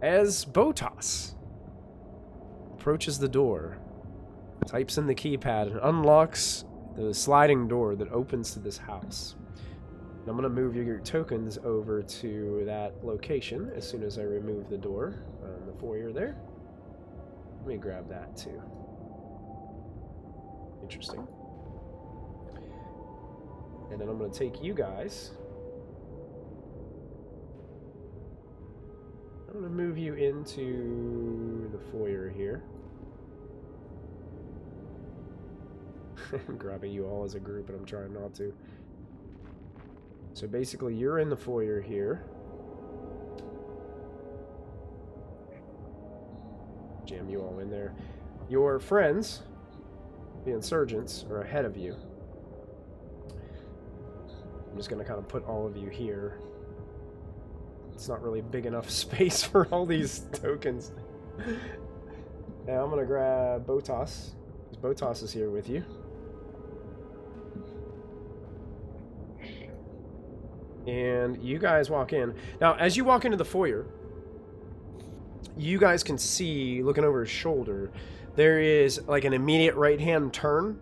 as Botos approaches the door, types in the keypad, and unlocks the sliding door that opens to this house. And I'm going to move your tokens over to that location as soon as I remove the door on the foyer there. Let me grab that too. Interesting. And then I'm going to take you guys. I'm going to move you into the foyer here. I'm grabbing you all as a group, but I'm trying not to. So basically, you're in the foyer here. Jam you all in there. Your friends, the insurgents, are ahead of you. I'm just going to kind of put all of you here. It's not really big enough space for all these tokens. Now I'm going to grab Botos, because Botos is here with you. And you guys walk in. Now, as you walk into the foyer, you guys can see, looking over his shoulder, there is like an immediate right-hand turn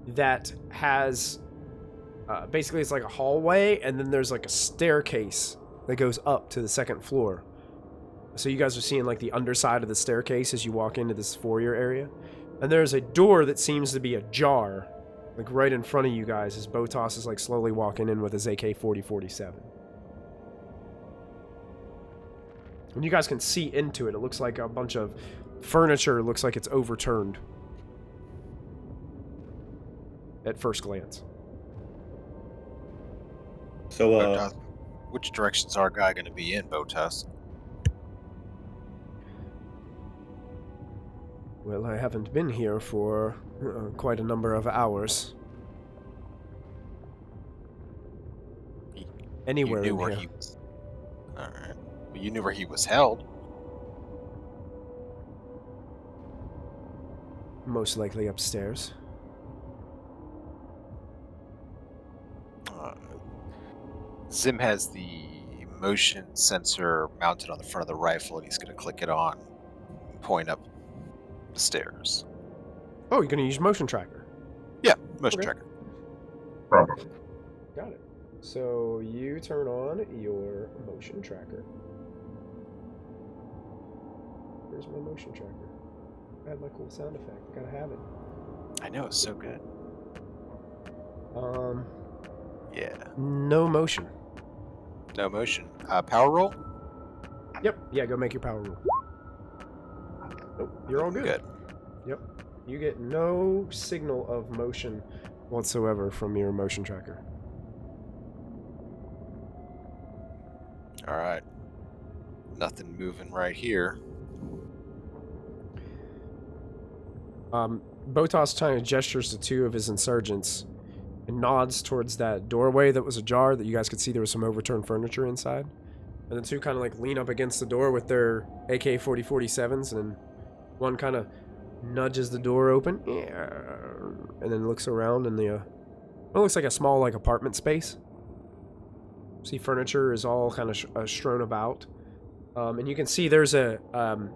that has... basically, it's like a hallway, and then there's like a staircase that goes up to the second floor. So you guys are seeing like the underside of the staircase as you walk into this foyer area. And there's a door that seems to be ajar, like right in front of you guys, as Botos is like slowly walking in with his AK-47. And you guys can see into it. It looks like a bunch of furniture. It looks like it's overturned at first glance. So, Botos, which direction's our guy going to be in, Botos? Well, I haven't been here for quite a number of hours. Anywhere you knew in where here. he was. All right. Well, you knew where he was held. Most likely upstairs. Zim has the motion sensor mounted on the front of the rifle, and he's going to click it on and point up the stairs. Oh, you're going to use motion tracker. Yeah, motion Okay. tracker. probably. Got it. So you turn on your motion tracker. Where's my motion tracker? I had my cool sound effect. Gotta have it. I know, it's so good. Yeah. No motion. No motion. Power roll? Yep. Yeah, go make your power roll. Oh, you're all good. Good. Yep. You get no signal of motion whatsoever from your motion tracker. All right. Nothing moving right here. Botos kind of gestures to two of his insurgents and nods towards that doorway that was ajar that you guys could see there was some overturned furniture inside. And the two kind of like lean up against the door with their AK-47s, and one kind of nudges the door open and then looks around in the it looks like a small like apartment space. See, furniture is all kind of strewn about, and you can see there's a kind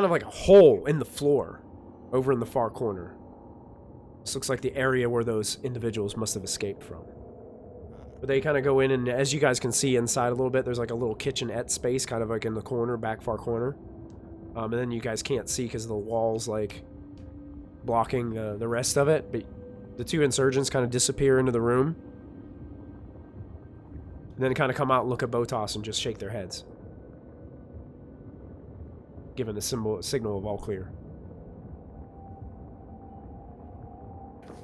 of like a hole in the floor over in the far corner. This looks like the area where those individuals must have escaped from. But they kind of go in, and as you guys can see inside a little bit, there's like a little kitchenette space kind of like in the corner, back far corner. And then you guys can't see because the walls like blocking the rest of it. But the two insurgents kind of disappear into the room. And then kind of come out and look at Botos and just shake their heads, giving a signal of all clear.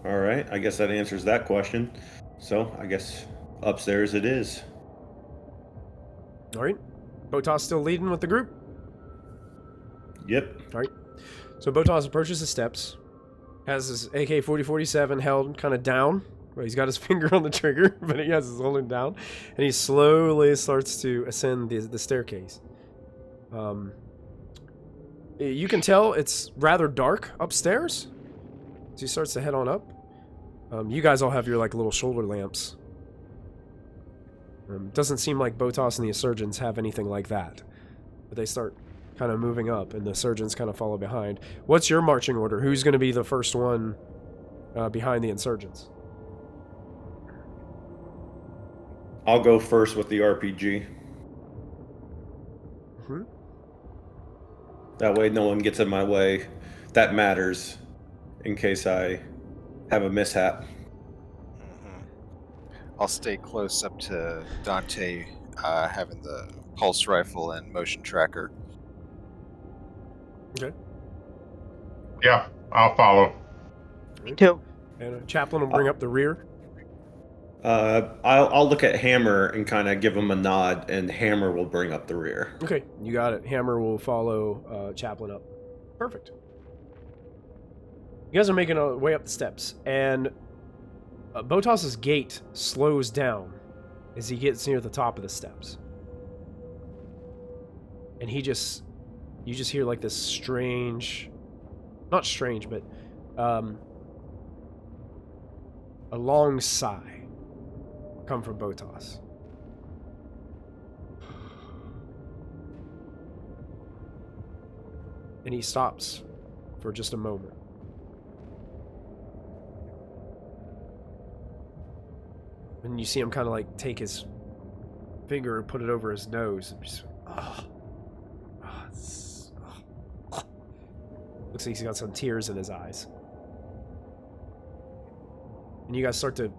All right, I guess that answers that question. So, I guess upstairs it is. All right. Botos still leading with the group? Yep. All right. So Botos approaches the steps, has his AK-47 held kind of down. Well, he's got his finger on the trigger, but he has his holding down. And he slowly starts to ascend the staircase. You can tell it's rather dark upstairs. So he starts to head on up. You guys all have your like little shoulder lamps. Doesn't seem like Botos and the insurgents have anything like that. But they start kind of moving up, and the insurgents kind of follow behind. What's your marching order? Who's going to be the first one behind the insurgents? I'll go first with the RPG. Mm-hmm. That way no one gets in my way. That matters in case I have a mishap. I'll stay close up to Dante, having the pulse rifle and motion tracker. Okay. Yeah, I'll follow. Me too. And Chaplain will bring up the rear. I'll look at Hammer and kind of give him a nod, and Hammer will bring up the rear. Okay, you got it. Hammer will follow Chaplain up. Perfect. You guys are making a way up the steps, and Botos' gait slows down as he gets near the top of the steps. And you just hear like this strange, not strange, but a long sigh come from Botos. And he stops for just a moment. And you see him kind of like take his finger and put it over his nose. And just, looks like he's got some tears in his eyes. And you guys start to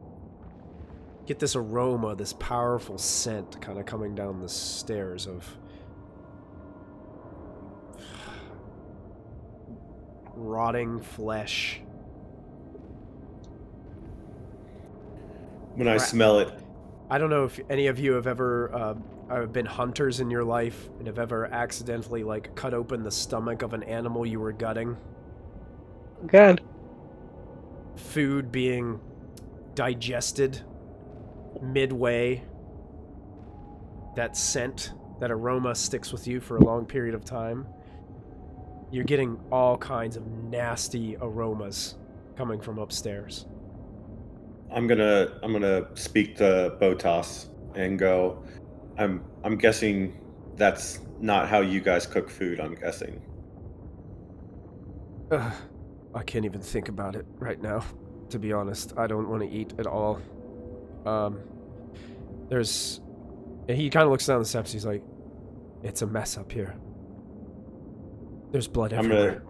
get this aroma, this powerful scent kind of coming down the stairs of rotting flesh. When I smell it, I don't know if any of you have ever been hunters in your life and have ever accidentally like cut open the stomach of an animal you were gutting. Good. Food being digested midway. That scent, that aroma sticks with you for a long period of time. You're getting all kinds of nasty aromas coming from upstairs. I'm gonna speak to Botos and go, I'm guessing that's not how you guys cook food, I'm guessing. I can't even think about it right now, to be honest. I don't want to eat at all. He kind of looks down the steps. He's like, it's a mess up here. There's blood everywhere.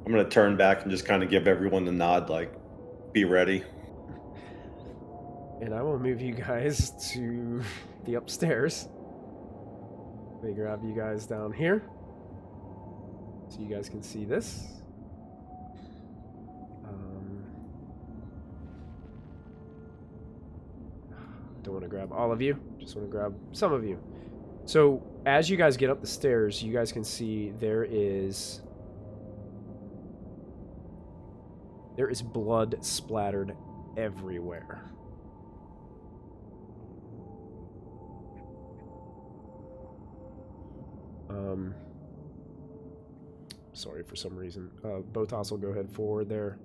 I'm gonna turn back and just kind of give everyone the nod, like, be ready. And I will move you guys to the upstairs. Let me grab you guys down here so you guys can see this. Don't want to grab all of you, just want to grab some of you. So as you guys get up the stairs, you guys can see there is blood splattered everywhere. Sorry, for some reason. Botos will go ahead forward there.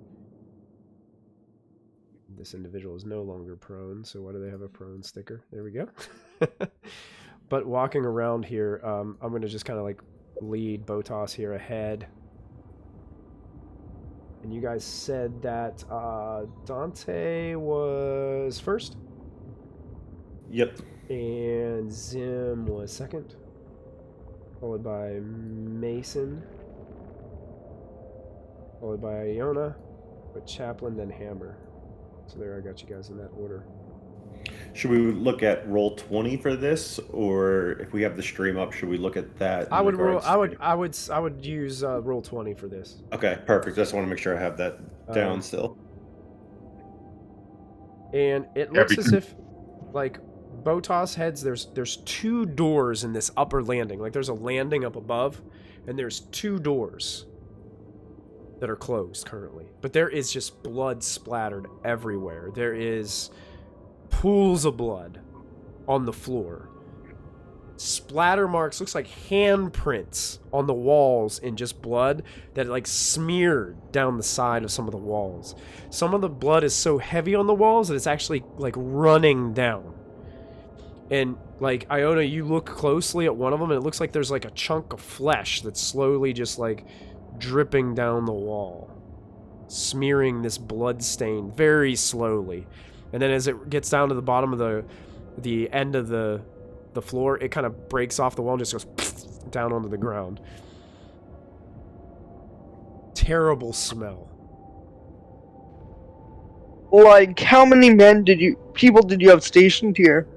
This individual is no longer prone, so why do they have a prone sticker? There we go. But walking around here, I'm going to just kind of like lead Botos here ahead. And you guys said that Dante was first? Yep. And Zim was second. Followed by Mason. Followed by Iona. With Chaplain, then Hammer. So there, I got you guys in that order. Should we look at roll 20 for this, or if we have the stream up, should we look at that? I would use roll 20 for this. Okay, perfect. Just want to make sure I have that down still. And it looks as if, like, Botos heads. There's two doors in this upper landing. Like, there's a landing up above, and there's two doors that are closed currently. But there is just blood splattered everywhere. There is pools of blood on the floor. Splatter marks, looks like handprints on the walls in just blood that like smeared down the side of some of the walls. Some of the blood is so heavy on the walls that it's actually like running down. And, like, Iona, you look closely at one of them, and it looks like there's, like, a chunk of flesh that's slowly just, like, dripping down the wall. Smearing this blood stain very slowly. And then as it gets down to the bottom of the end of the floor, it kind of breaks off the wall and just goes down onto the ground. Terrible smell. Like, how many people did you have stationed here?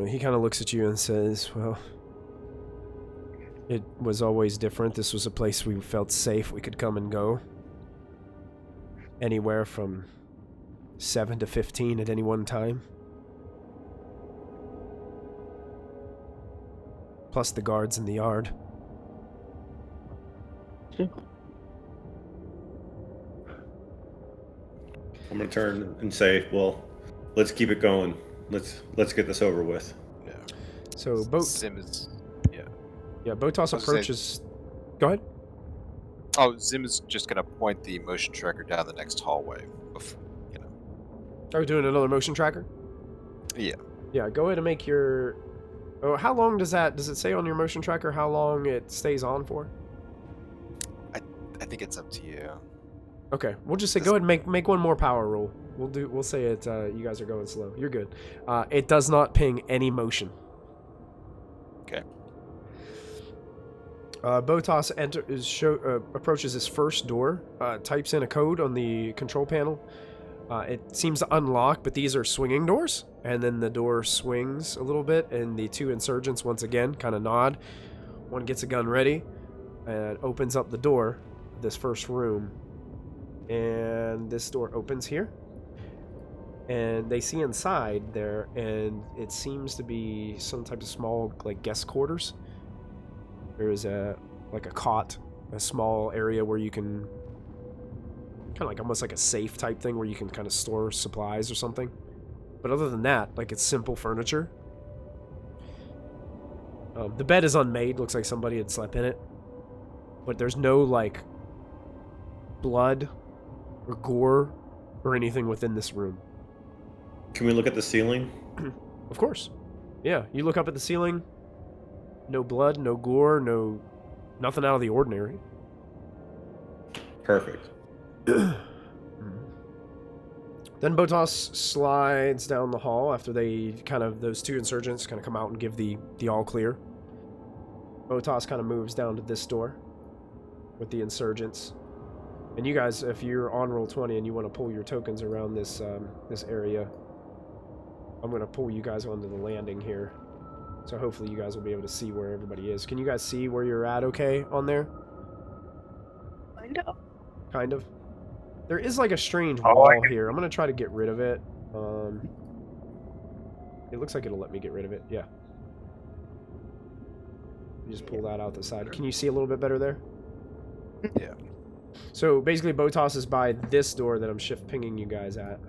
He kind of looks at you and says, well, it was always different. This was a place we felt safe. We could come and go. Anywhere from 7 to 15 at any one time. Plus the guards in the yard. I'm gonna turn and say, well, let's keep it going. Let's get this over with. Yeah. So Zim is. Yeah, Botos was approaches. Go ahead. Oh, Zim is just gonna point the motion tracker down the next hallway. Are we doing another motion tracker? Yeah. Yeah, go ahead and make your... Oh, how long does it say on your motion tracker how long it stays on for? I think it's up to you. Okay, we'll just say go ahead and make one more power roll. We'll say it, you guys are going slow. You're good. It does not ping any motion. Okay. Botos approaches his first door, types in a code on the control panel. It seems to unlock, but these are swinging doors. And then the door swings a little bit, and the two insurgents once again kind of nod. One gets a gun ready and opens up the door, this first room. And this door opens here. And they see inside there, and it seems to be some type of small, like, guest quarters. There is a cot, a small area where you can, kind of like almost like a safe type thing where you can kind of store supplies or something. But other than that, like, it's simple furniture. The bed is unmade, looks like somebody had slept in it. But there's no, like, blood or gore or anything within this room. Can we look at the ceiling? Of course. Yeah, you look up at the ceiling. No blood, no gore, nothing out of the ordinary. Perfect. Then Botos slides down the hall after those two insurgents kind of come out and give the all clear. Botos kind of moves down to this door with the insurgents. And you guys, if you're on roll 20 and you want to pull your tokens around this area, I'm going to pull you guys onto the landing here. So hopefully you guys will be able to see where everybody is. Can you guys see where you're at okay on there? Kind of. There is like a strange wall here. I'm going to try to get rid of it. It looks like it'll let me get rid of it. Yeah. You just pull that out the side. Can you see a little bit better there? Yeah. So basically Botos is by this door that I'm shift pinging you guys at.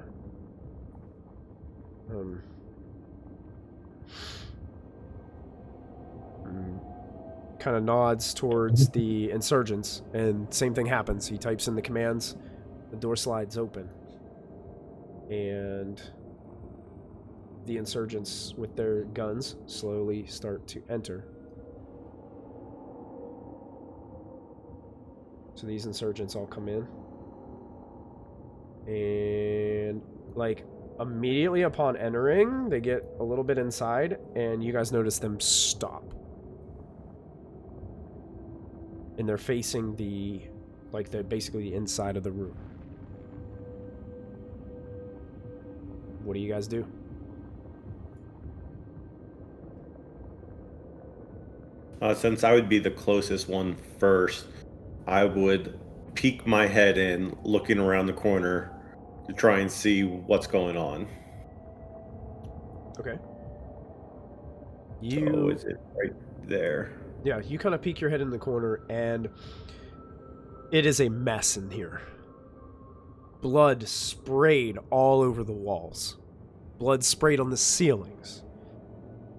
Kind of nods towards the insurgents, and same thing happens. He types in the commands, the door slides open, and the insurgents with their guns slowly start to enter. So these insurgents all come in, and like immediately upon entering, they get a little bit inside, and you guys notice them stop. And they're facing basically the inside of the room. What do you guys do? Since I would be the closest one first, I would peek my head in, looking around the corner to try and see what's going on. Okay. So is it right there? Yeah, you kind of peek your head in the corner, and it is a mess in here. Blood sprayed all over the walls. Blood sprayed on the ceilings.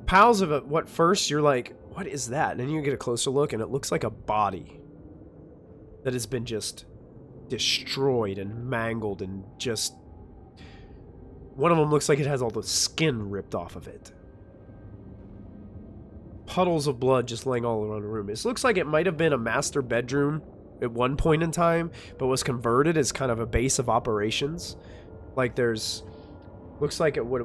Piles of it, what first you're like, what is that? And then you get a closer look, and it looks like a body that has been just destroyed and mangled and just One of them looks like it has all the skin ripped off of it. Puddles of blood just laying all around the room. This looks like it might have been a master bedroom at one point in time, but was converted as kind of a base of operations. Like there's... Looks like it would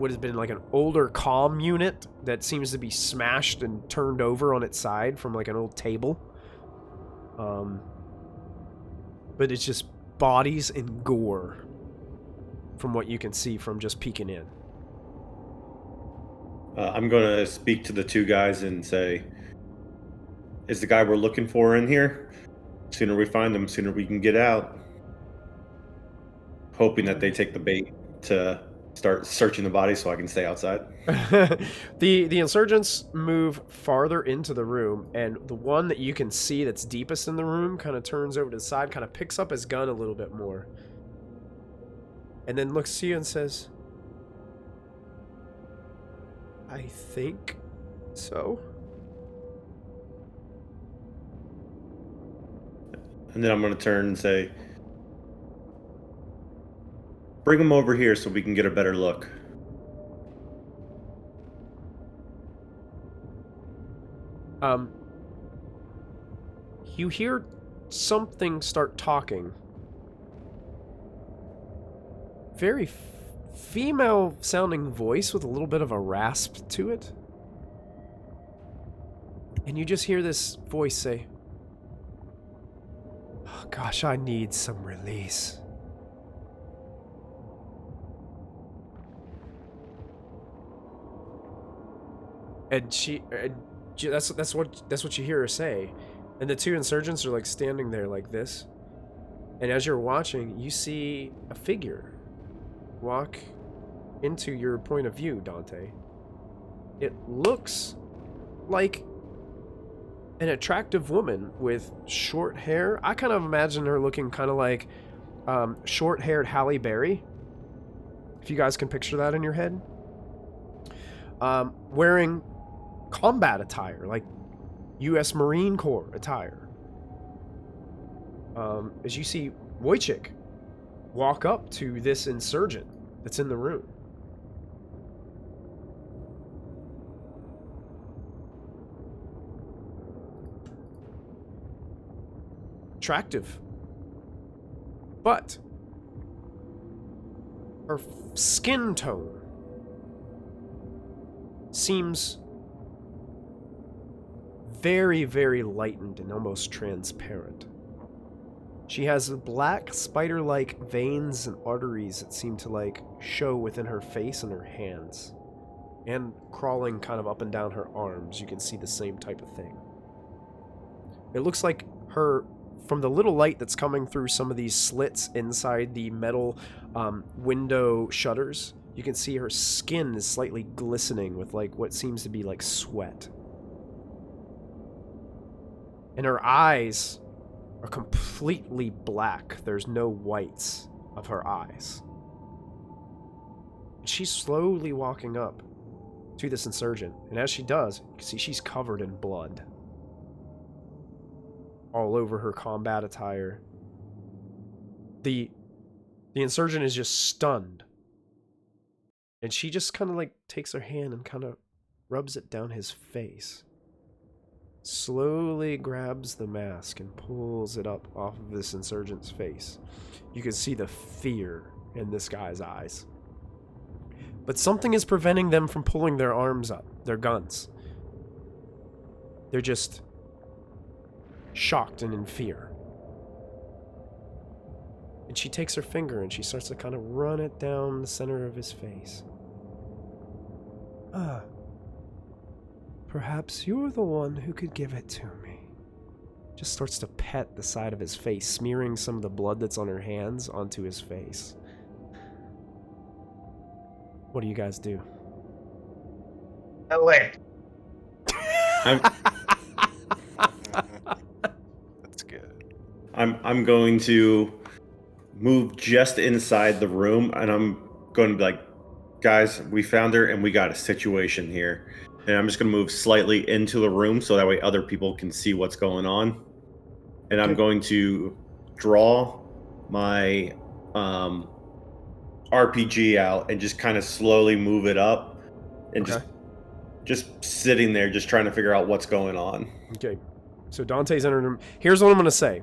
have been like an older comm unit that seems to be smashed and turned over on its side from like an old table. But it's just bodies and gore from what you can see from just peeking in. I'm going to speak to the two guys and say, is the guy we're looking for in here? Sooner we find him, sooner we can get out. Hoping that they take the bait to start searching the body so I can stay outside. The insurgents move farther into the room, and the one that you can see that's deepest in the room kind of turns over to the side, kind of picks up his gun a little bit more, and then looks to you and says, I think so. And then I'm going to turn and say, bring him over here so we can get a better look. You hear something start talking. Very female-sounding voice with a little bit of a rasp to it. And you just hear this voice say, oh, gosh, I need some release. And that's what you hear her say. And the two insurgents are like standing there like this. And as you're watching, you see a figure walk into your point of view, Dante. It looks like an attractive woman with short hair. I kind of imagine her looking kind of like short-haired Halle Berry. If you guys can picture that in your head. Wearing combat attire, like U.S. Marine Corps attire. As you see Wojciech walk up to this insurgent that's in the room. Attractive. But her skin tone seems very, very lightened and almost transparent. She has black spider-like veins and arteries that seem to like show within her face and her hands. And crawling kind of up and down her arms, you can see the same type of thing. It looks like her, from the little light that's coming through some of these slits inside the metal window shutters, you can see her skin is slightly glistening with like what seems to be like sweat. And her eyes are completely black. There's no whites of her eyes. And she's slowly walking up to this insurgent. And as she does, you can see she's covered in blood. All over her combat attire. The insurgent is just stunned. And she just kind of like takes her hand and kind of rubs it down his face. Slowly grabs the mask and pulls it up off of this insurgent's face. You can see the fear in this guy's eyes. But something is preventing them from pulling their arms up, their guns. They're just shocked and in fear. And she takes her finger and she starts to kind of run it down the center of his face. Ah. Perhaps you're the one who could give it to me. Just starts to pet the side of his face, smearing some of the blood that's on her hands onto his face. What do you guys do? That's good. I'm going to move just inside the room, and I'm going to be like, guys, we found her and we got a situation here. And I'm just going to move slightly into the room so that way other people can see what's going on. And I'm going to draw my RPG out and just kind of slowly move it up, and Okay. just sitting there, just trying to figure out what's going on. Okay. So Dante's entered him. Here's what I'm going to say.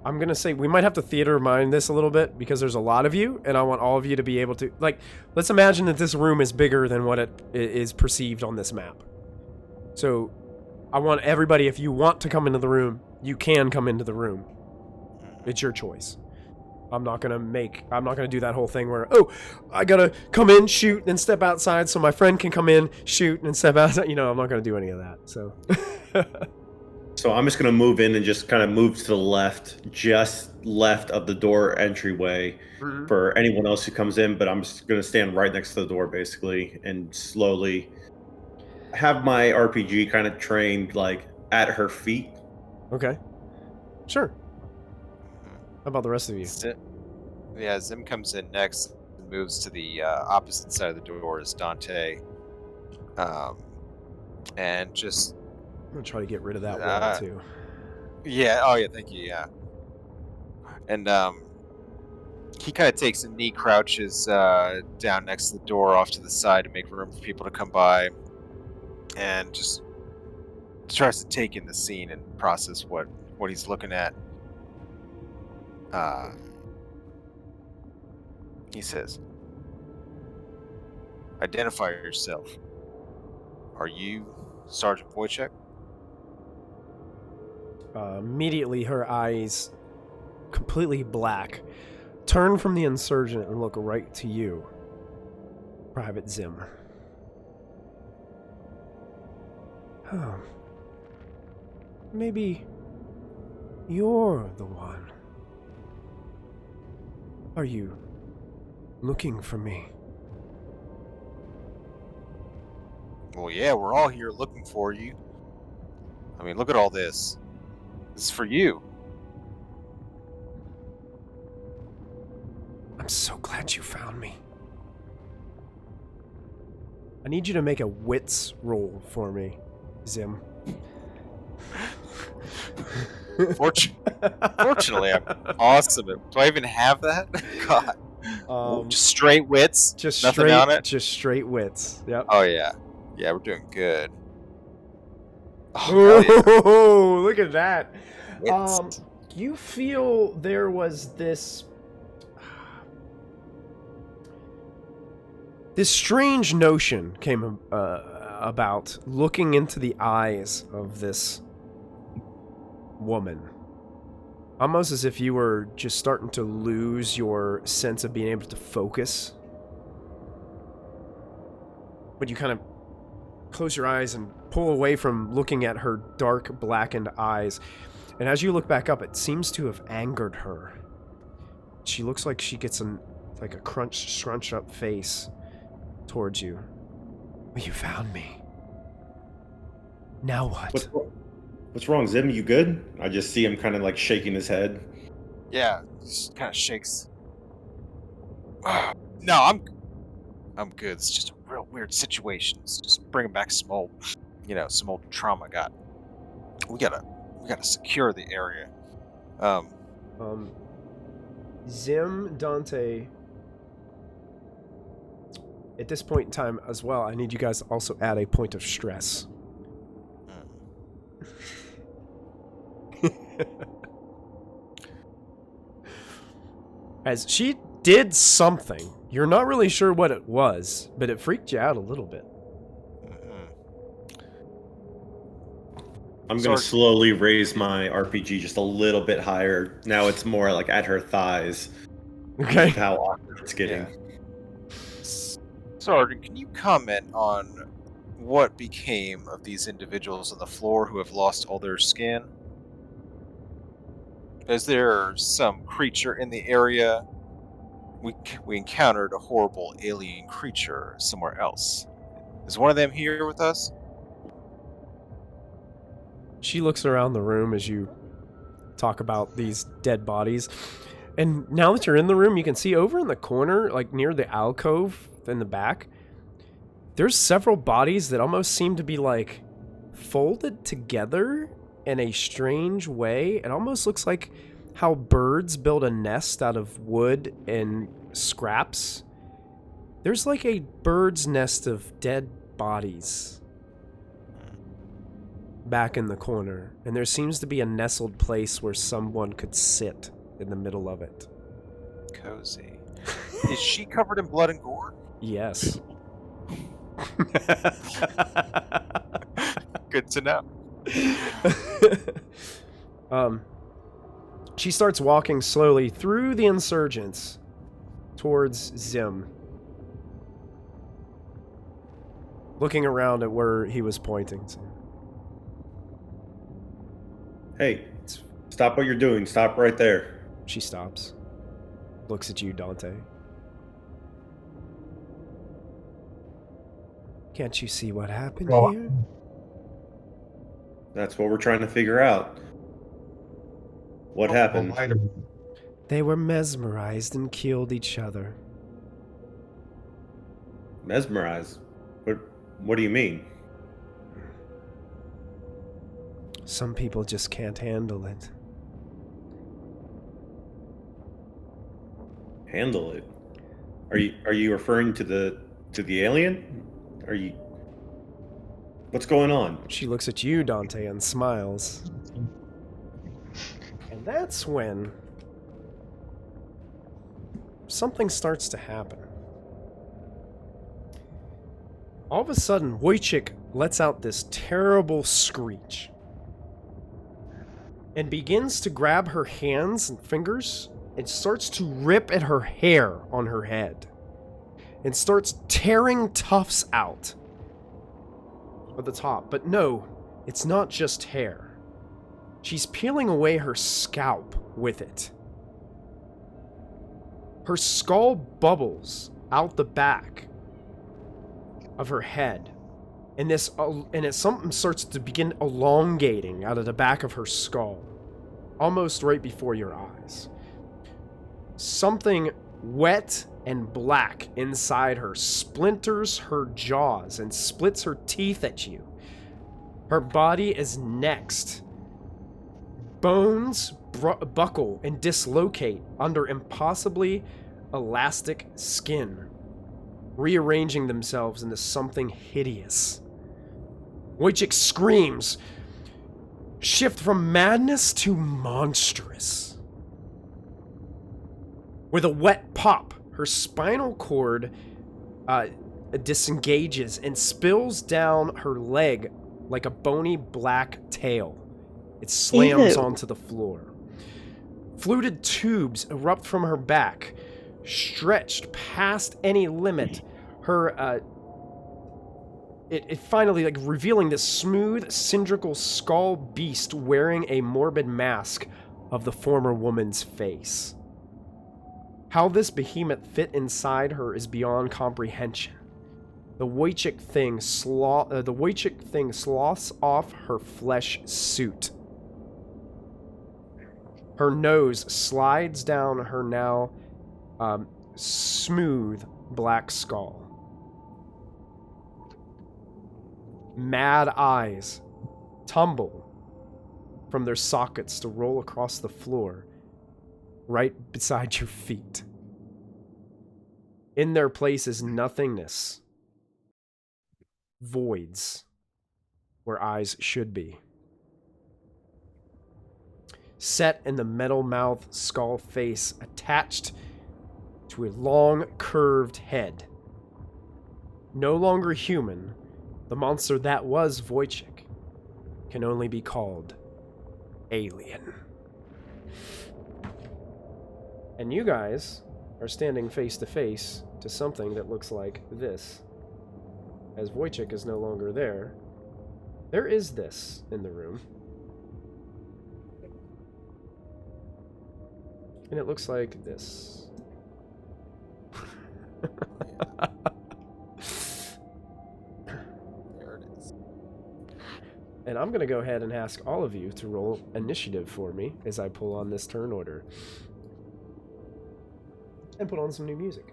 I'm going to say we might have to theater mind this a little bit because there's a lot of you, and I want all of you to be able to... Like, let's imagine that this room is bigger than what it is perceived on this map. So I want everybody, if you want to come into the room, you can come into the room. It's your choice. I'm not going to do that whole thing where, oh, I got to come in, shoot, and step outside so my friend can come in, shoot, and step outside. You know, I'm not going to do any of that, so... So I'm just going to move in and just kind of move to the left, just left of the door entryway for anyone else who comes in. But I'm just going to stand right next to the door, basically, and slowly have my RPG kind of trained, like, at her feet. Okay. Sure. How about the rest of you? Zim comes in next and moves to the opposite side of the door as Dante. And just... I'm gonna try to get rid of that wall too. Yeah. Oh, yeah. Thank you. Yeah. And he kind of takes a knee, crouches down next to the door, off to the side to make room for people to come by, and just tries to take in the scene and process what he's looking at. He says, "Identify yourself. Are you Sergeant Wojciech?" Immediately, her eyes, completely black, turn from the insurgent and look right to you, Private Zim. Oh. Maybe you're the one. Are you looking for me? Well, yeah, we're all here looking for you. I mean, look at all this. This is for you. I'm so glad you found me. I need you to make a wits roll for me, Zim. Fortunately, I'm awesome. Do I even have that? God. Just straight wits? Just nothing straight, on it? Just straight wits. Yep. Oh, yeah. Yeah, we're doing good. Oh, oh look at that. Wits. You feel there was this strange notion came about looking into the eyes of this woman. Almost as if you were just starting to lose your sense of being able to focus. But you kind of close your eyes and pull away from looking at her dark, blackened eyes. And as you look back up, it seems to have angered her. She looks like she gets like a scrunched up face towards you. You found me. Now what? What's wrong, Zim? You good? I just see him kind of like shaking his head. Yeah, just kind of shakes. No, I'm good. It's just a real weird situation. It's just bringing back some old trauma I got. We gotta secure the area. Zim, Dante, at this point in time as well, I need you guys to also add a point of stress. As she did something. You're not really sure what it was, but it freaked you out a little bit. I'm going to slowly raise my RPG just a little bit higher. Now it's more like at her thighs. Okay. How awkward it's getting. Yeah. Sergeant, can you comment on what became of these individuals on the floor who have lost all their skin? Is there some creature in the area? We encountered a horrible alien creature somewhere else. Is one of them here with us? She looks around the room as you talk about these dead bodies. And now that you're in the room, you can see over in the corner, like near the alcove in the back, there's several bodies that almost seem to be like folded together in a strange way. It almost looks like how birds build a nest out of wood and scraps, there's like a bird's nest of dead bodies back in the corner, and there seems to be a nestled place where someone could sit in the middle of it. Cozy. Is she covered in blood and gore? Yes. Good to know. She starts walking slowly through the insurgents towards Zim, looking around at where he was pointing to. Hey, stop what you're doing. Stop right there. She stops, looks at you, Dante. Can't you see what happened Oh. here? That's what we're trying to figure out. What happened? They were mesmerized and killed each other. Mesmerized? What do you mean? Some people just can't handle it. Handle it? Are you referring to the alien? What's going on? She looks at you, Dante, and smiles. And that's when something starts to happen. All of a sudden, Wojciech lets out this terrible screech and begins to grab her hands and fingers and starts to rip at her hair on her head and starts tearing tufts out at the top. But no, it's not just hair. She's peeling away her scalp with it. Her skull bubbles out the back of her head, and something starts to begin elongating out of the back of her skull, almost right before your eyes. Something wet and black inside her splinters her jaws and splits her teeth at you. Her body is next. Bones buckle and dislocate under impossibly elastic skin, rearranging themselves into something hideous. Wojciech screams, shift from madness to monstrous. With a wet pop, her spinal cord disengages and spills down her leg like a bony black tail. It slams onto the floor. Fluted tubes erupt from her back, stretched past any limit. Her, it finally, like, revealing this smooth, cylindrical skull beast wearing a morbid mask of the former woman's face. How this behemoth fit inside her is beyond comprehension. The Wojciech thing sloughs off her flesh suit. Her nose slides down her now smooth black skull. Mad eyes tumble from their sockets to roll across the floor right beside your feet. In their place is nothingness. Voids where eyes should be. Set in the metal mouth skull face attached to a long curved head. No longer human, the monster that was Wojciech can only be called alien. And you guys are standing face to face to something that looks like this. As Wojciech is no longer there, there is this in the room. And it looks like this. There it is. And I'm going to go ahead and ask all of you to roll initiative for me as I pull on this turn order. And put on some new music.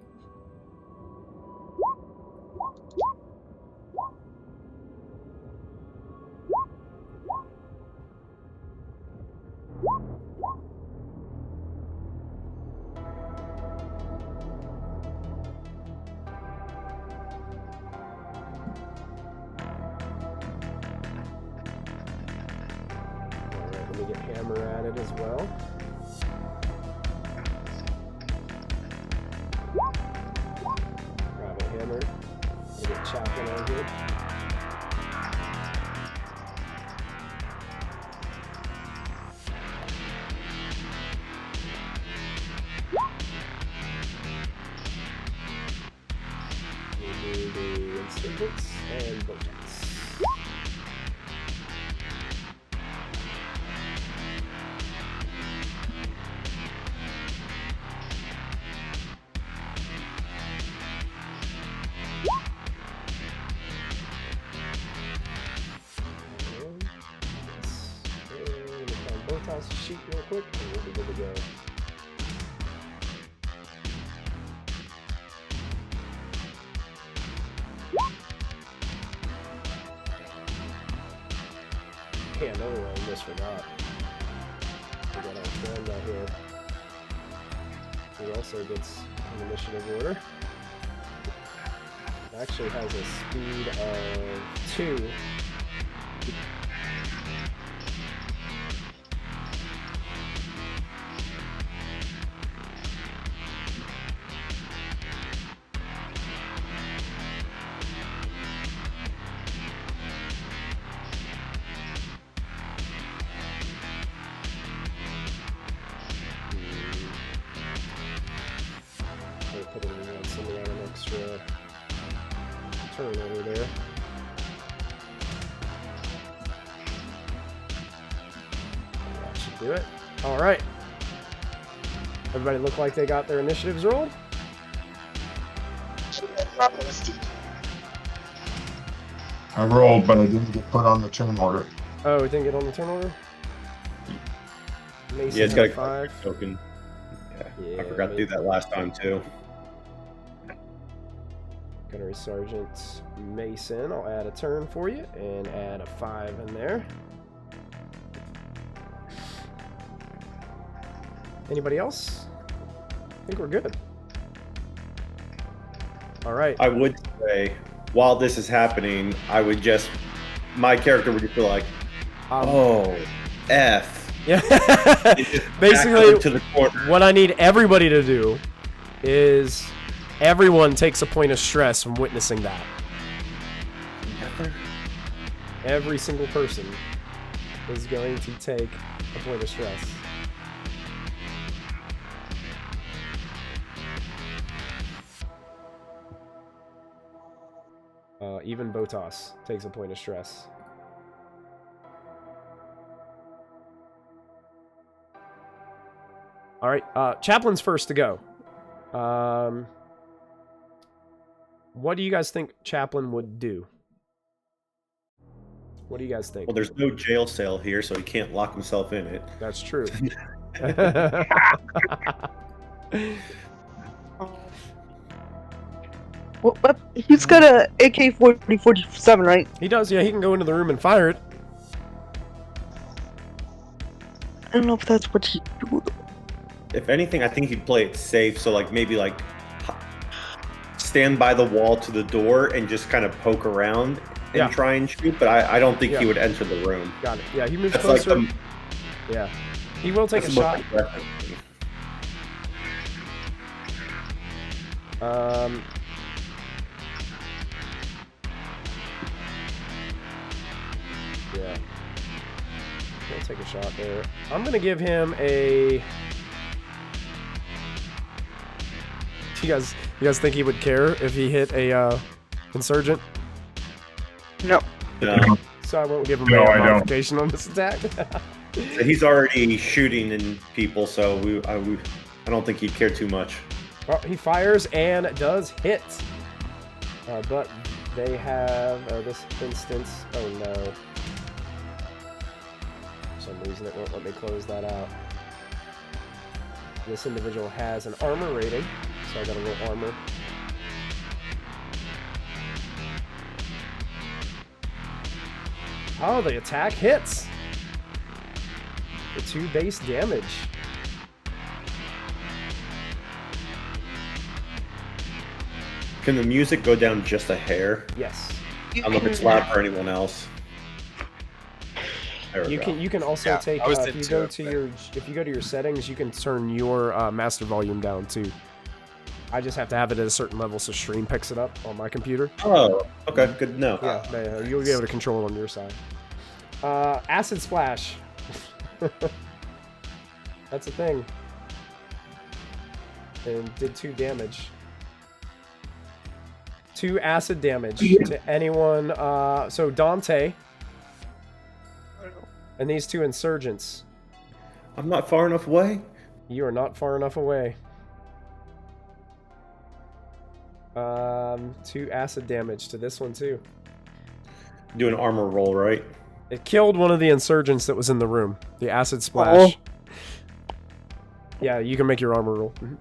Let me get hammer at it as well. Grab a hammer. We'll get Chaplain on here. We'll do the insurgents and Botos. Botos sheet real quick, and we'll be good to go. Yeah, no, I almost forgot. We got our friend out here. He also gets an initiative order. Actually has a speed of 2. Put it in something on an extra turn over there. That should do it. Alright. Everybody look like they got their initiatives rolled? I rolled, but I didn't get put on the turn order. Oh, it didn't get on the turn order? Mason Yeah, it's got a 5. token. Yeah, I forgot to do that last time too. Gunnery Sergeant Mason, I'll add a turn for you and add a 5 in there. Anybody else? I think we're good. All right. I would say, while this is happening, my character would just be like, oh, F. Yeah. Just Basically, back to the corner. what I need everybody to do is everyone takes a point of stress from witnessing that. Every single person is going to take a point of stress. Even Botos takes a point of stress. All right, Chaplain's first to go. What do you guys think Chaplain would do? What do you guys think? Well, there's no jail cell here, so he can't lock himself in it. That's true. Well, he's got a AK-47, right? He does, yeah. He can go into the room and fire it. I don't know if that's what he do. If anything, I think he'd play it safe, so like maybe like stand by the wall to the door and just kind of poke around and try and shoot, but I don't think he would enter the room. Got it. Yeah, he moves That's closer. like Yeah. He will take a that's shot. Yeah. He'll take a shot there. I'm gonna give him a. You guys think he would care if he hit a insurgent? No. No. So I won't give him No, a I don't. modification on this attack. He's already shooting in people, so I don't think he'd care too much. Oh, he fires and does hit. But they have this instance. Oh no. For some reason it won't let me close that out. This individual has an armor rating, so I got a little armor. Oh, the attack hits for 2 base damage. Can the music go down just a hair? Yes. I don't know if it's loud for anyone else. There we go. You can also Yeah, take I was if you into go it, to but- your settings, you can turn your master volume down too. I just have to have it at a certain level so stream picks it up on my computer. Oh, okay, good to know. Yeah, you'll be able to control it on your side. Acid splash. That's a thing. And did 2 damage. 2 acid damage to anyone. So Dante and these 2 insurgents. I'm not far enough away. You are not far enough away. 2 acid damage to this one too. Do an armor roll, right? It killed one of the insurgents that was in the room. The acid splash. Yeah, you can make your armor roll. Mhm.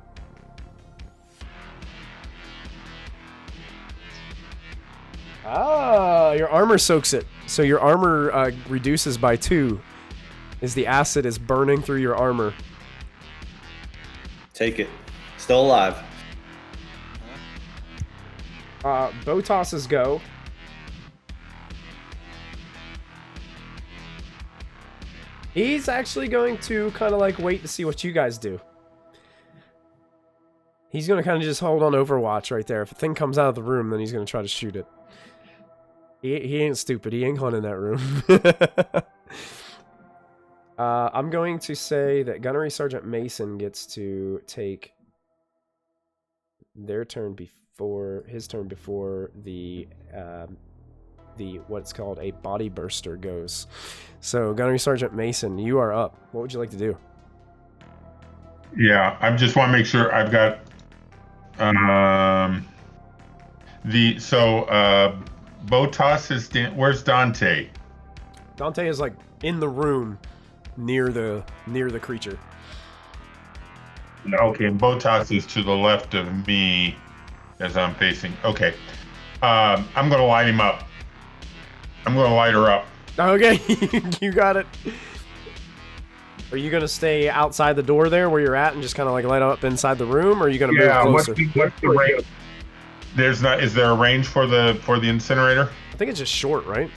Ah, your armor soaks it. So your armor reduces by 2 as the acid is burning through your armor. Take it. Still alive. Botos' go. He's actually going to kind of like wait to see what you guys do. He's going to kind of just hold on Overwatch right there. If a thing comes out of the room, then he's going to try to shoot it. He ain't stupid. He ain't hunting that room. I'm going to say that Gunnery Sergeant Mason gets to take their turn before the what's called a body burster goes. So Gunnery Sergeant Mason, you are up. What would you like to do? Yeah, I just want to make sure I've got Botos is where's Dante? Dante is like in the room near the creature. Okay, and Botos is to the left of me as I'm facing. Okay, I'm gonna light him up. I'm gonna light her up. Okay, you got it. Are you gonna stay outside the door there where you're at and just kind of like light up inside the room, or are you gonna move closer? What's the range? Is there a range for the incinerator? I think it's just short, right?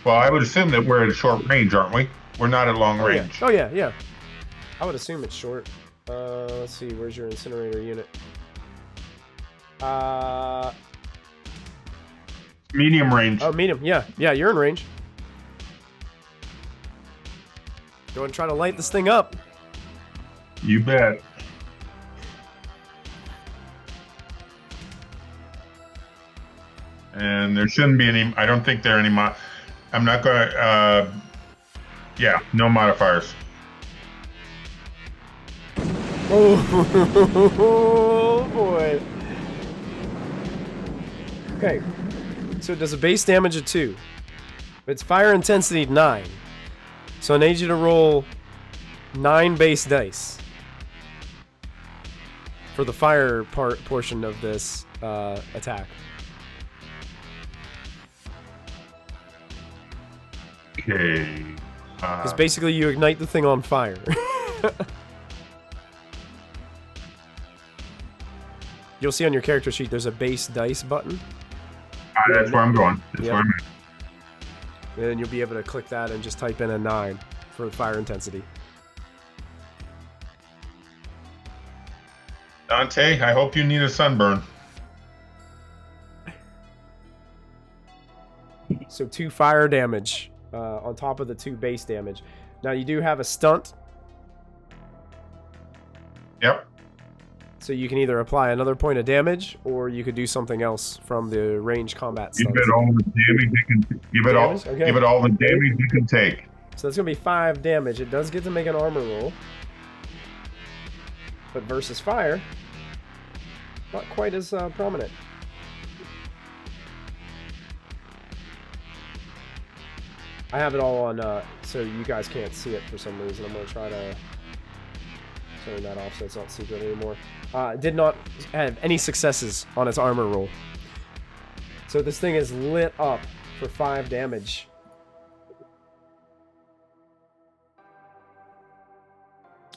Well, I would assume that we're at a short range, aren't we? We're not at long range. Oh yeah. I would assume it's short. Let's see, where's your incinerator unit? Medium range. Oh, medium. Yeah, you're in range. Go and try to light this thing up. You bet. And there shouldn't be any. I don't think there are any. I'm not gonna. Yeah, no modifiers. Oh boy. Okay. So it does a base damage of 2. It's fire intensity 9. So I need you to roll 9 base dice for the fire portion of this attack. Okay. Because basically you ignite the thing on fire. You'll see on your character sheet there's a base dice button. That's where I'm going. That's where I'm at. And then you'll be able to click that and just type in a 9 for fire intensity. Dante, I hope you need a sunburn. So 2 fire damage on top of the 2 base damage. Now you do have a stunt. Yep. So you can either apply another point of damage, or you could do something else from the range combat Give stunts. it all the damage you can. Give it all. Okay. Give it all the damage you can take. So that's gonna be 5 damage. It does get to make an armor roll, but versus fire, not quite as prominent. I have it all on, so you guys can't see it for some reason. I'm gonna try to turn that off so it's not secret anymore. Did not have any successes on its armor roll. So this thing is lit up for 5 damage.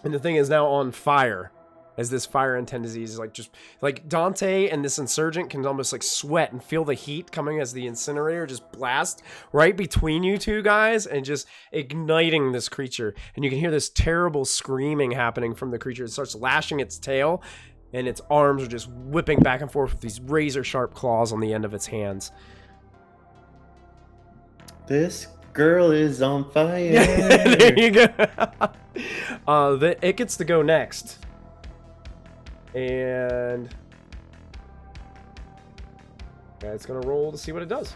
And the thing is now on fire. as this fire intensity is like just like Dante and this insurgent can almost like sweat and feel the heat coming as the incinerator just blast right between you two guys and just igniting this creature. And you can hear this terrible screaming happening from the creature. It starts lashing its tail and its arms are just whipping back and forth with these razor sharp claws on the end of its hands. This girl is on fire. There you go. It gets to go next. And it's going to roll to see what it does.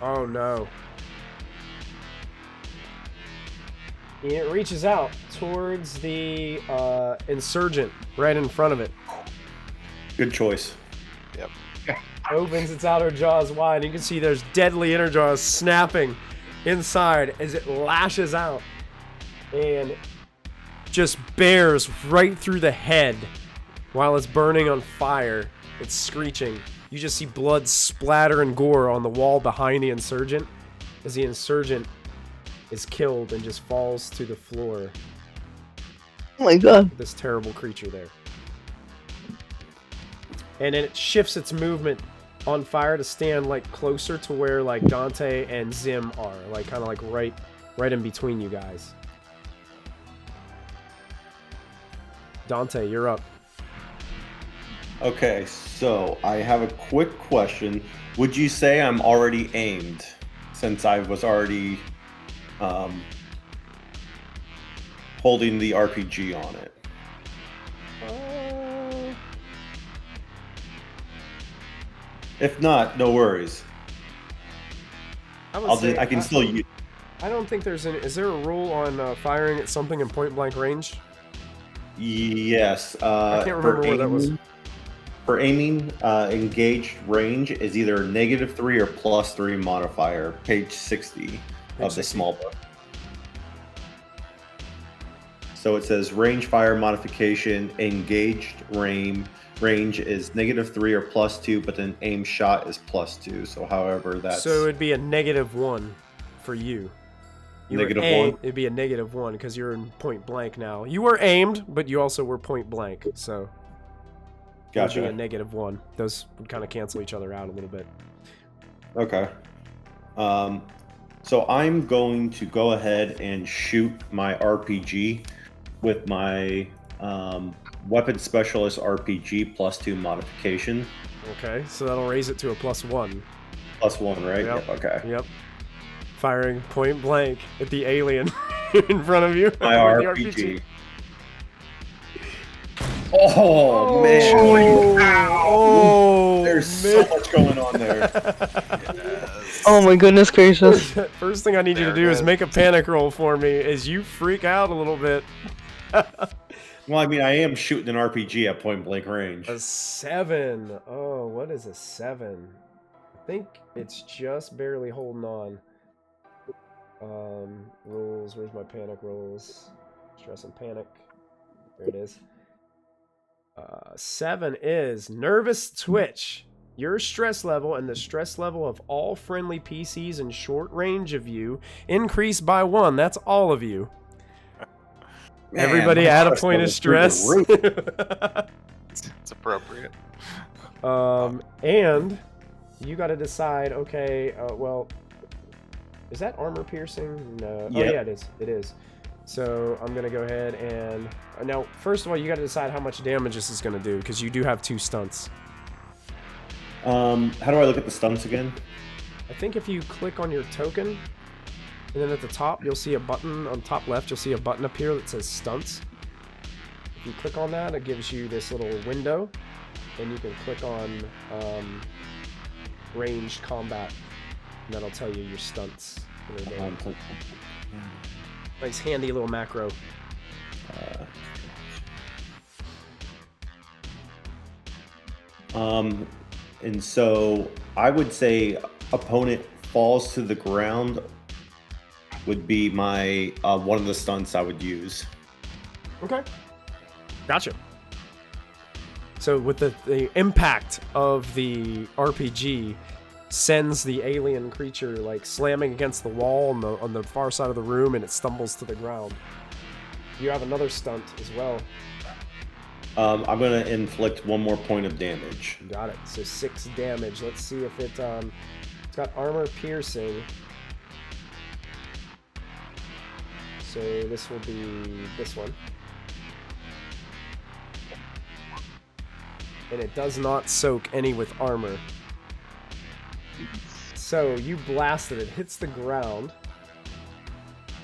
Oh no. It reaches out towards the insurgent right in front of it. Good choice. Yep. Opens its outer jaws wide. You can see there's deadly inner jaws snapping inside as it lashes out and just bears right through the head while it's burning on fire. It's screeching. You just see blood splatter and gore on the wall behind the insurgent as the insurgent is killed and just falls to the floor. Oh my god. This terrible creature there. And then it shifts its movement on fire to stand like closer to where like Dante and Zim are, like kind of like right in between you guys. Dante, you're up. Okay, so I have a quick question. Would you say I'm already aimed since I was already holding the RPG on it? If not, no worries. I can still use. I don't think there's any. Is there a rule on firing at something in point blank range? Yes. I can't remember where that was. For aiming, engaged range is either -3 or +3 modifier. Page 60 of the small book. So it says range fire modification, engaged range is -3 or +2, but then aim shot is +2. So however that's... So it'd be a -1 for you. -1? It'd be a -1 because you're in point blank now. You were aimed, but you also were point blank, so... Gotcha. It'd be a -1. Those would kind of cancel each other out a little bit. Okay. So I'm going to go ahead and shoot my RPG with my Weapon Specialist RPG +2 modification. Okay, so that'll raise it to a +1. +1, right? Yep. Okay. Yep. Firing point blank at the alien in front of you. My with the RPG. Oh, man. Oh, There's man. so much going on there. Oh my goodness gracious. First thing I need you to There do it is is. make a panic roll for me as you freak out a little bit. Well, I mean, I am shooting an RPG at point blank range. A 7. Oh, what is a 7? I think it's just barely holding on. Rules. Where's my panic rolls? Stress and panic. There it is. 7 is nervous twitch. Your stress level and the stress level of all friendly PCs in short range of you increase by 1. That's all of you. Man, Everybody my add a stress point of level's through the stress. It's appropriate. And you got to decide. Okay, well, is that armor piercing? No. Oh Yep. yeah, it is. It is. So I'm gonna go ahead and now. First of all, you got to decide how much damage this is gonna do because you do have 2 stunts. How do I look at the stunts again? I think if you click on your token, and then at the top you'll see a button on top left. You'll see a button appear that says stunts. If you click on that, it gives you this little window, and you can click on ranged combat, and that'll tell you your stunts. for the day. Nice handy little macro. And so I would say opponent falls to the ground would be my one of the stunts I would use. Okay. Gotcha. So with the impact of the RPG, sends the alien creature like slamming against the wall on the far side of the room, and it stumbles to the ground. You have another stunt as well. I'm gonna inflict 1 more point of damage. Got it. So 6 damage. Let's see if it it's got armor piercing. So this will be this one. And it does not soak any with armor. So you blast it. It hits the ground.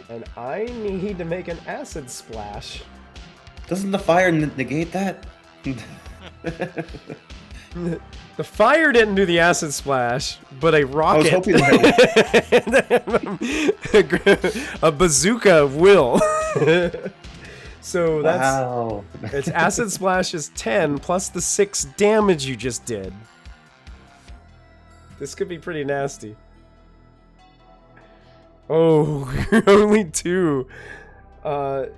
And I need to make an acid splash. Doesn't the fire negate that? The fire didn't do the acid splash, but a rocket. I was hoping that a bazooka will. So that's wow. Its acid splash is 10 plus the 6 damage you just did. This could be pretty nasty. Oh, only 2.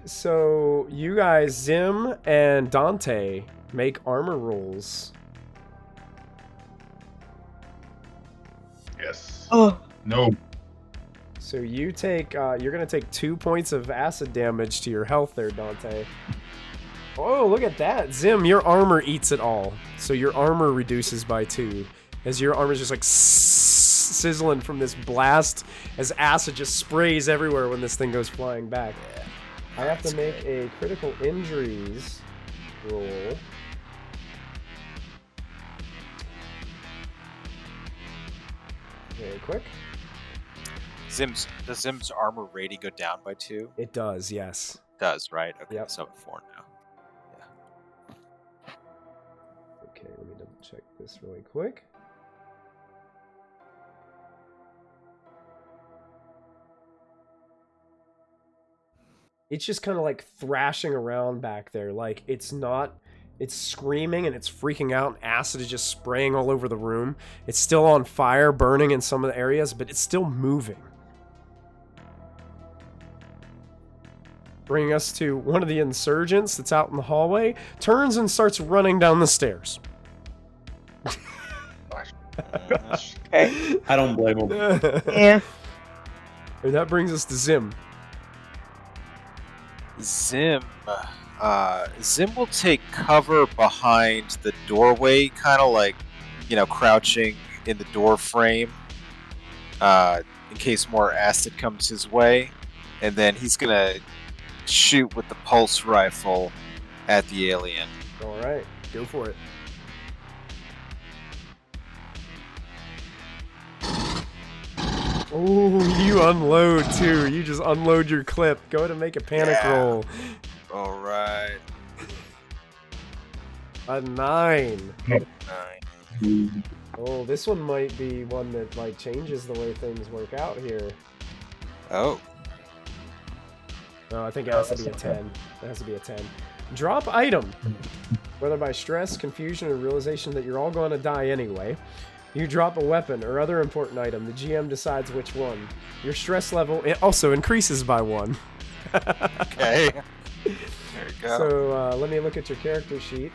So you guys, Zim and Dante, make armor rolls. Yes. Oh, No. So you take, you're gonna take 2 points of acid damage to your health there, Dante. Oh, look at that, Zim! Your armor eats it all, so your armor reduces by 2, as your armor's just like sizzling from this blast, as acid just sprays everywhere when this thing goes flying back. I have to make a critical injuries roll. Very quick. Does Zim's armor rating go down by 2? It does, yes. Does, right? Okay, Yep. so I'm at 4 now. Okay, let me double check this really quick. It's just kind of like thrashing around back there. Like, it's screaming and it's freaking out, and acid is just spraying all over the room. It's still on fire, burning in some of the areas, but it's still moving. Bringing us to one of the insurgents that's out in the hallway, turns and starts running down the stairs. okay. I don't blame him. Yeah. And that brings us to Zim. Zim will take cover behind the doorway, kind of like, crouching in the door frame, in case more acid comes his way, and then he's gonna shoot with the pulse rifle at the alien. All right, go for it. Oh, you unload too. You just unload your clip. Go ahead and make a panic roll. All right. A 9. 9. Oh, this one might be one that like changes the way things work out here. Oh. No, I think it has to be a 10. It has to be a 10. Drop item. Whether by stress, confusion, or realization that you're all going to die anyway, you drop a weapon or other important item. The GM decides which one. Your stress level it also increases by 1. Okay. There you go. So let me look at your character sheet,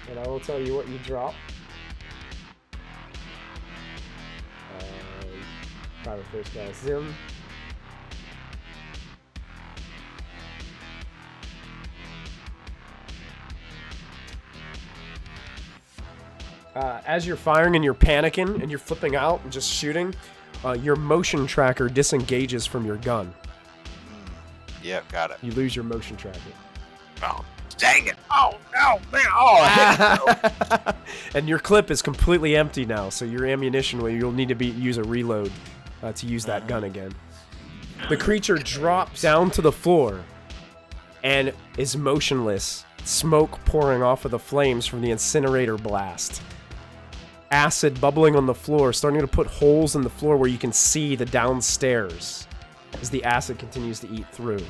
and I will tell you what you drop. Private first class Zim. As you're firing and you're panicking and you're flipping out and just shooting, your motion tracker disengages from your gun. Yeah, got it. You lose your motion tracker. Oh, dang it. Oh, no, man. Oh, And your clip is completely empty now, so your ammunition, you'll need to use a reload to use that gun again. The creature drops down to the floor and is motionless, smoke pouring off of the flames from the incinerator blast. Acid bubbling on the floor, starting to put holes in the floor where you can see the downstairs as the acid continues to eat through.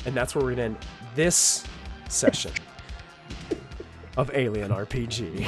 And that's where we're going to end this session of Alien RPG.